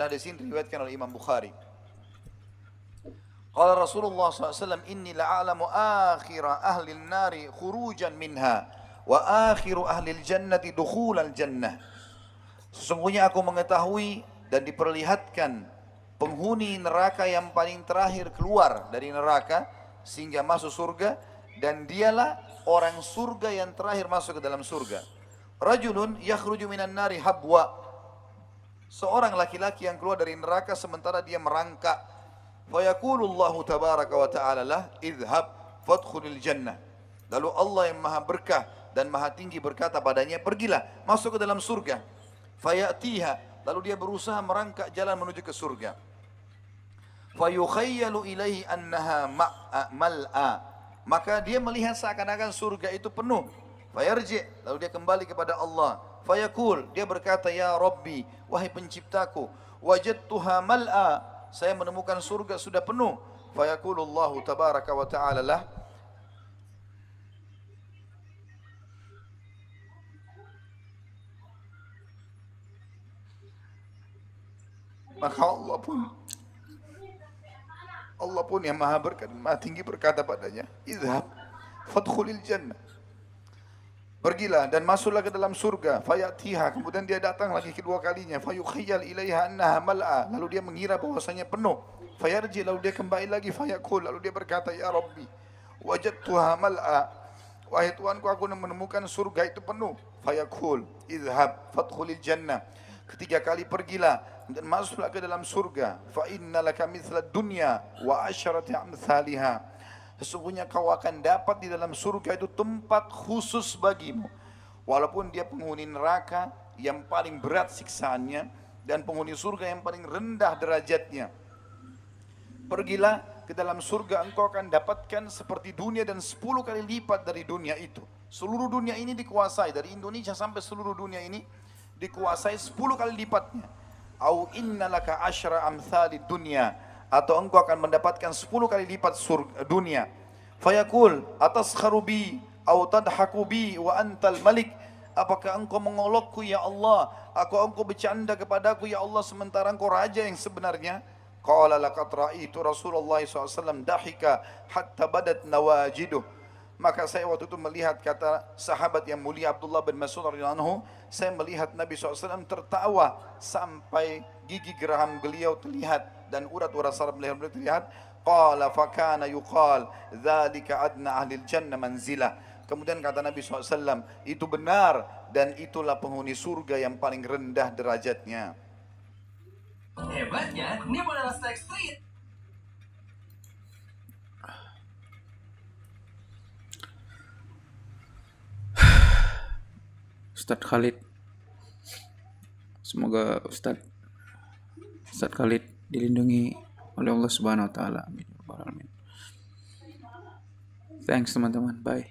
Dan hadis ini diriwayatkan oleh Imam Bukhari. Qala Rasulullah SAW, inni la'alamu akhira ahli nari khurujan minha, wa akhiru ahli jannati dukhulal jannah. Sesungguhnya aku mengetahui dan diperlihatkan penghuni neraka yang paling terakhir keluar dari neraka sehingga masuk surga, dan dialah orang surga yang terakhir masuk ke dalam surga. Rajulun yakhruju minan nari habwa, seorang laki-laki yang keluar dari neraka sementara dia merangkak. Fayaqulullahu tabaraka wa ta'ala lah, idhab fadkhulil jannah. Lalu Allah yang maha berkah dan maha tinggi berkata padanya, pergilah, masuk ke dalam surga. Fayatiha, lalu dia berusaha merangkak jalan menuju ke surga. Fayukhayyalu ilaihi annaha mal'a, maka dia melihat seakan-akan surga itu penuh. Fayarji', lalu dia kembali kepada Allah. Fayaqul, dia berkata, ya Rabbi, wahai penciptaku, wajadtuha mal'a, saya menemukan surga sudah penuh. Fayaqulullahu tabaraka wa ta'ala lah, maka Allah pun yang maha berkah dan maha tinggi berkata padanya, idhab fadkhulil jannah, pergilah dan masuklah ke dalam surga. Fayatiha, kemudian dia datang lagi kedua kalinya. Fayukhayyal ilaiha annaha mal'a, lalu dia mengira bahwasanya penuh. Fayarji, lalu dia kembali lagi. Fayaqul, lalu dia berkata, ya Rabbi, wajadtuha mal'a, wahai Tuhanku, aku menemukan surga itu penuh. Fayaqul, idhab fadkhulil jannah, ketiga kali pergilah dan masuklah ke dalam surga. Fa innalaka mithla dunya wa asyrati amsalihha, sesungguhnya kau akan dapat di dalam surga itu tempat khusus bagimu, walaupun dia penghuni neraka yang paling berat siksaannya dan penghuni surga yang paling rendah derajatnya. Pergilah ke dalam surga, engkau akan dapatkan seperti dunia dan 10 kali lipat dari dunia itu. Seluruh dunia ini dikuasai, dari Indonesia sampai seluruh dunia ini dikuasai 10 kali lipatnya. Au innalaka asyra amsalid dunya, atau engkau akan mendapatkan 10 kali lipat surga dunia. Fayaqul ataskharu bi au tadhaku bi wa antal malik, apakah engkau mengolokku ya Allah, engkau bercanda kepadaku ya Allah sementara engkau raja yang sebenarnya. Qala laqad ra'aitu Rasulullah SAW dahika hatta badat nawajiduh, maka saya waktu itu melihat, kata sahabat yang mulia Abdullah bin Mas'ud radhiyallahu anhu, saya melihat Nabi SAW tertawa sampai gigi geraham beliau terlihat dan urat-urat saraf beliau terlihat. Qala fakana yuqal dzalika adna ahlil jannah manzilah, kemudian kata Nabi SAW, itu benar dan itulah penghuni surga yang paling rendah derajatnya. Hebatnya, ini modal Stack Street. Ustadz Khalid, semoga Ustadz Khalid dilindungi oleh Allah Subhanahu wa taala. Amin. Thanks teman-teman, bye.